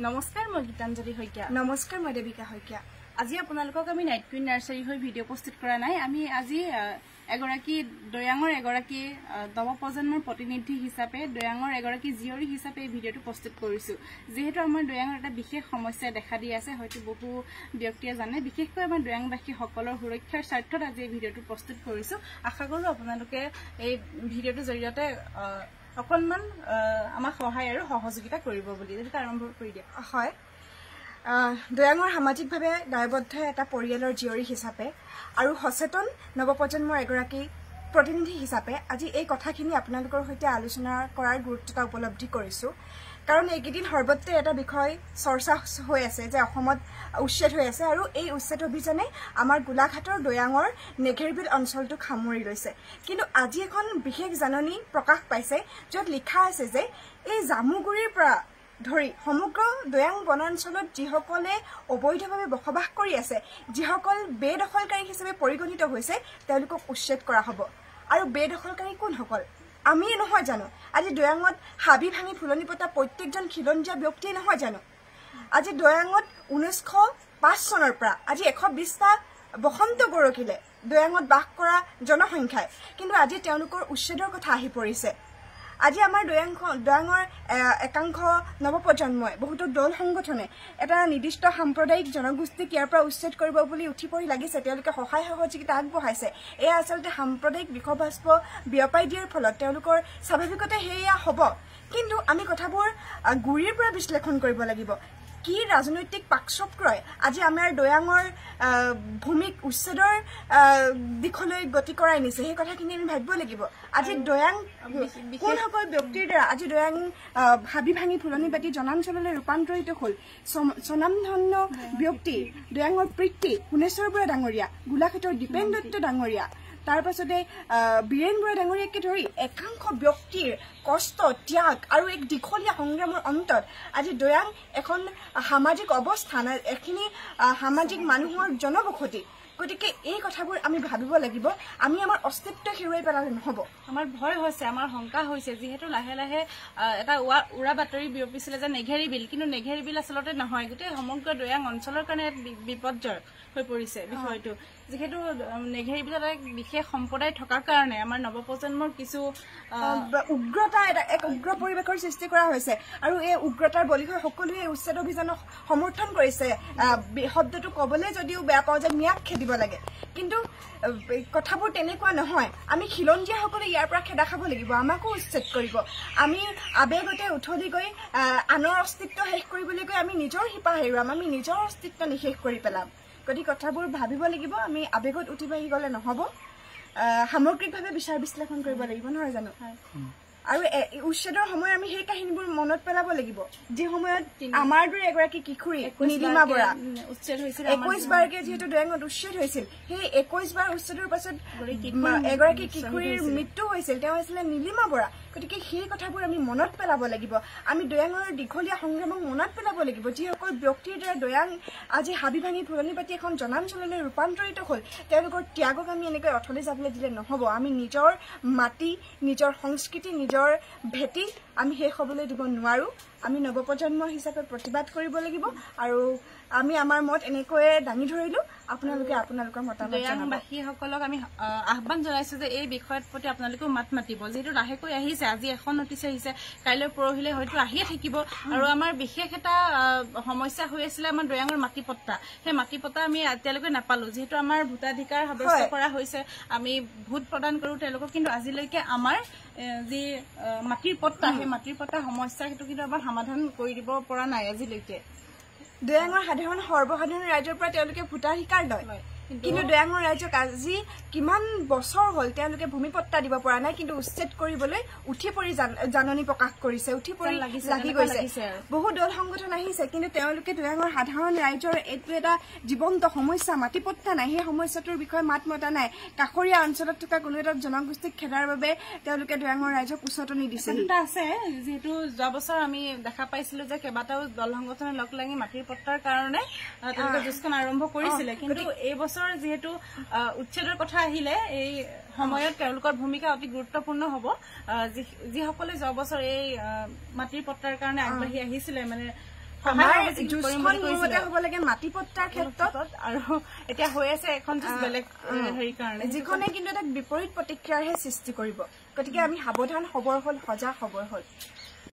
নমস্কাৰ মই গীতাঞ্জলি হৈকিয়া নমস্কাৰ মই দেবিকা হৈকিয়া আজি আপোনালোকক আমি নাইট কুইন নাৰ্সাৰী হৈ ভিডিঅ' প্ৰস্তুত কৰা নাই আমি আজি এগৰাকী দয়াঙৰ এগৰাকী নৱপ্ৰজন্মৰ প্ৰতিনিধি হিচাপে দয়াঙৰ এগৰাকী জিয়ৰী হিচাপে এই ভিডিঅ'টো প্ৰস্তুত কৰিছো যেহেতু আমাৰ দয়াঙৰ এটা বিশেষ সমস্যা দেখা দি আছে হয়তো বহু ব্যক্তিয়ে জানে বিশেষকৈ আমাৰ দয়াংবাসী সকলৰ সুৰক্ষাৰ স্বাৰ্থত আজি এই ভিডিঅ'টো প্ৰস্তুত কৰিছো আশা কৰো আপোনালোকে এই ভিডিঅ'টোৰ জৰিয়তে অকণমান আমাক সহায় আৰু সহযোগিতা কৰিব বুলি যেটা আৰম্ভ কৰি দিয়া হয় দয়াঙৰ সামাজিকভাৱে দায়বদ্ধ এটা পৰিয়ালৰ জিয়ৰী হিচাপে আৰু সচেতন নৱপ্ৰজন্মৰ এগৰাকী প্ৰতিনিধি হিচাপে আজি এই কথাখিনি আপোনালোকৰ সৈতে আলোচনা কৰাৰ গুৰুত্বতা উপলব্ধি কৰিছো কাৰণ এইকেইদিন সৰ্বত্ৰে এটা বিষয় চৰ্চা হৈ আছে যে অসমত উচ্ছেদ হৈ আছে আৰু এই উচ্ছেদ অভিযানে আমাৰ গোলাঘাটৰ দয়াঙৰ নেঘেৰবিল অঞ্চলটোক সামৰি লৈছে কিন্তু আজি এখন বিশেষ জাননী প্ৰকাশ পাইছে য'ত লিখা আছে যে এই জামুগুৰিৰ পৰা ধৰি সমগ্ৰ দয়াং বনাঞ্চলত যিসকলে অবৈধভাৱে বসবাস কৰি আছে যিসকল বেদখলকাৰী হিচাপে পৰিগণিত হৈছে তেওঁলোকক উচ্ছেদ কৰা হ'ব আৰু বেদখলকাৰী কোনসকল আমি নহয় জানো আজি দয়াঙত হাবি ভাঙি ফুলনি পতা প্ৰত্যেকজন খিলঞ্জীয়া ব্যক্তিয়ে নহয় জানো আজি দয়াঙত 1905 চনৰ পৰা আজি 120টা বসন্ত গৰকিলে দয়াঙত বাস কৰা জনসংখ্যাই কিন্তু আজি তেওঁলোকৰ উচ্ছেদৰ কথা আহি পৰিছে আজি আমাৰ দয়াঙৰ একাংশ নৱপ্ৰজন্মই বহুতো দল সংগঠনে এটা নিৰ্দিষ্ট সাম্প্ৰদায়িক জনগোষ্ঠীক ইয়াৰ পৰা উচ্ছেদ কৰিব বুলি উঠি পৰি লাগিছে তেওঁলোকে সহায় সহযোগিতা আগবঢ়াইছে এয়া আচলতে সাম্প্ৰদায়িক বিষবাষ্প বিয়পাই দিয়াৰ ফলত তেওঁলোকৰ স্বাভাৱিকতে সেয়া হ'ব কিন্তু আমি কথাবোৰ গুৰিৰ পৰা বিশ্লেষণ কৰিব লাগিব কি ৰাজনৈতিক পাকচক্ৰই আজি আমাৰ দয়াঙৰ ভূমিক উচ্ছেদৰ দিশলৈ গতি কৰাই নিছে সেই কথাখিনি আমি ভাবিব লাগিব আজি দয়াং কোনসকল ব্যক্তিৰ দ্বাৰা আজি দয়াং হাবি ভাঙি ফুলনি বাটি জনাঞ্চললৈ ৰূপান্তৰিত হ'ল স্বনামধন্য ব্যক্তি দয়াঙৰ প্ৰীতি শুনেশ্বৰ বৰা ডাঙৰীয়া গোলাঘাটৰ দীপেন দত্ত ডাঙৰীয়া তাৰ পাছতে বীৰেন বৰা ডাঙৰীয়াকে ধৰি একাংশ ব্যক্তিৰ কষ্ট ত্যাগ আৰু এক দীঘলীয়া সংগ্ৰামৰ অন্তত আজি দয়াং এখন সামাজিক অৱস্থান এখিনি সামাজিক মানুহৰ জনবসতি গতিকে এই কথাবোৰ আমি ভাবিব লাগিব আমি আমাৰ অস্তিত্ব হেৰুৱাই পেলালে নহ'ব আমাৰ ভয় হৈছে আমাৰ শংকা হৈছে যিহেতু লাহে লাহে এটা উৰা বাতৰি বিয়পিছিলে যে নেঘেৰিবিল কিন্তু নেঘেৰিবিল আচলতে নহয় গোটেই সমগ্ৰ দয়াং অঞ্চলৰ কাৰণে বিপদজনক হৈ পৰিছে বিষয়টো যেহেতু নেঘেৰিবিলত এক বিশেষ সম্প্ৰদায় থকাৰ কাৰণে আমাৰ নৱপ্ৰজন্মৰ কিছু উগ্ৰতা এক উগ্ৰ পৰিৱেশৰ সৃষ্টি কৰা হৈছে আৰু এই উগ্ৰতাৰ বলি হৈ সকলোৱে উচ্ছেদ অভিযানক সমৰ্থন কৰিছে শব্দটো ক'বলৈ যদিও বেয়া পাওঁ যে মিয়াক খেদিব লাগে কিন্তু কথাবোৰ তেনেকুৱা নহয় আমি খিলঞ্জীয়াসকলে ইয়াৰ পৰা খেদা খাব লাগিব আমাকো উচ্ছেদ কৰিব আমি আবেগতে উঠলি গৈ আনৰ অস্তিত্ব শেষ কৰিবলৈ গৈ আমি নিজৰ শিপা হেৰুৱাম আমি নিজৰ অস্তিত্ব নিশেষ কৰি পেলাম গতিকে কথাবোৰ ভাবিব লাগিব আমি আবেগত উঠি বাঢ়ি গ'লে নহ'ব সামগ্ৰিকভাৱে বিচাৰ বিশ্লেষণ কৰিব লাগিব নহয় জানো আৰু উচ্ছেদৰ সময় আমি সেই কাহিনীবোৰ মনত পেলাব লাগিব যি সময়ত আমাৰ দৰে এগৰাকী কিশোৰী নীলিমা বৰা উচ্ছেদ হৈছিল 21 বাৰকে যিহেতু দয়াঙত উচ্ছেদ হৈছিল সেই 21 বাৰ উচ্ছেদৰ পাছত এগৰাকী কিশোৰীৰ মৃত্যু হৈছিল তেওঁ হৈছিলে নীলিমা বৰা গতিকে সেই কথাবোৰ আমি মনত পেলাব লাগিব আমি দয়াঙৰ দীঘলীয়া সংগ্ৰামক মনত পেলাব লাগিব যিসকল ব্যক্তিৰ দ্বাৰা দয়াং আজি হাবি ভাঙি ফুলনি পাতি এখন জনাঞ্চললৈ ৰূপান্তৰিত হ'ল তেওঁলোকৰ ত্যাগক আমি এনেকৈ অথলে যাবলৈ দিলে নহ'ব আমি নিজৰ মাটি নিজৰ সংস্কৃতি নিজৰ ভেটি আমি শেষ হ'বলৈ দিব নোৱাৰো আমি নৱপ্ৰজন্ম হিচাপে প্ৰতিবাদ কৰিব লাগিব আৰু আমি আমাৰ মত এনেকৈয়ে দাঙি ধৰিলো আপোনালোকে আপোনালোকৰ মতামত দয়াংবাসীসকলক আমি আহ্বান জনাইছো যে এই বিষয়ৰ প্ৰতি আপোনালোকেও মাত মাতিব যিহেতু লাহেকৈ আহিছে আজি এখন নটিচ আহিছে কাইলৈ পৰহিলে হয়তো আহিয়ে থাকিব আৰু আমাৰ বিশেষ এটা সমস্যা হৈ আছিলে আমাৰ দয়াঙৰ মাটিপট্টা সেই মাটিপট্টা আমি এতিয়ালৈকে নাপালো যিহেতু আমাৰ ভোটাধিকাৰ সাব্যস্ত কৰা হৈছে আমি ভোট প্ৰদান কৰো তেওঁলোকক কিন্তু আজিলৈকে আমাৰ যি মাটিৰ পট্টা সেই মাটিৰ পট্টা সমস্যা সেইটো কিন্তু আমাৰ সমাধান কৰি দিব পৰা নাই আজিলৈকে দয়াঙৰ সৰ্বসাধাৰণ ৰাইজৰ পৰা তেওঁলোকে ভোটাধিকাৰ লয় কিন্তু দয়াঙৰ ৰাইজক আজি কিমান বছৰ হ'ল তেওঁলোকে ভূমিপট্টা দিব পৰা নাই কিন্তু উচ্ছেদ কৰিবলৈ উঠি পৰি জাননী প্ৰকাশ কৰিছে উঠি পৰি লাগি গৈছে বহু দল সংগঠন আহিছে কিন্তু তেওঁলোকে দয়াঙৰ সাধাৰণ ৰাইজৰ এইটো এটা জীৱন্ত সমস্যা মাটিপট্টা নাই সেই সমস্যাটোৰ বিষয়ে মাত মতা নাই কাষৰীয়া অঞ্চলত থকা কোনো এটা জনগোষ্ঠীক খেদাৰ বাবে তেওঁলোকে দয়াঙৰ ৰাইজক উচতনি দিছে আছে যিহেতু যোৱা বছৰ আমি দেখা পাইছিলো যে কেইবাটাও দল সংগঠনে লগ লাগি মাটিৰ পট্টাৰ কাৰণে তেওঁলোকে যুঁজখন আৰম্ভ কৰিছিলে কিন্তু এই বছৰ যেহেতু উচ্ছেদৰ কথা আহিলে এই সময়ত তেওঁলোকৰ ভূমিকা অতি গুৰুত্বপূৰ্ণ হ'ব যিসকলে যোৱা বছৰ এই মাটিৰ পট্টাৰ কাৰণে আগবাঢ়ি আহিছিলে মানে আমাৰ যুঁজখন মতে হ'ব লাগে মাটি পট্টাৰ ক্ষেত্ৰত আৰু এতিয়া হৈ আছে এখন যুঁজ বেলেগ হেৰি কাৰণে যিখনে কিন্তু এটা বিপৰীত প্ৰতিক্ৰিয়াৰহে সৃষ্টি কৰিব গতিকে আমি সাৱধান খবৰ হ'ল সজাগ খবৰ হ'ল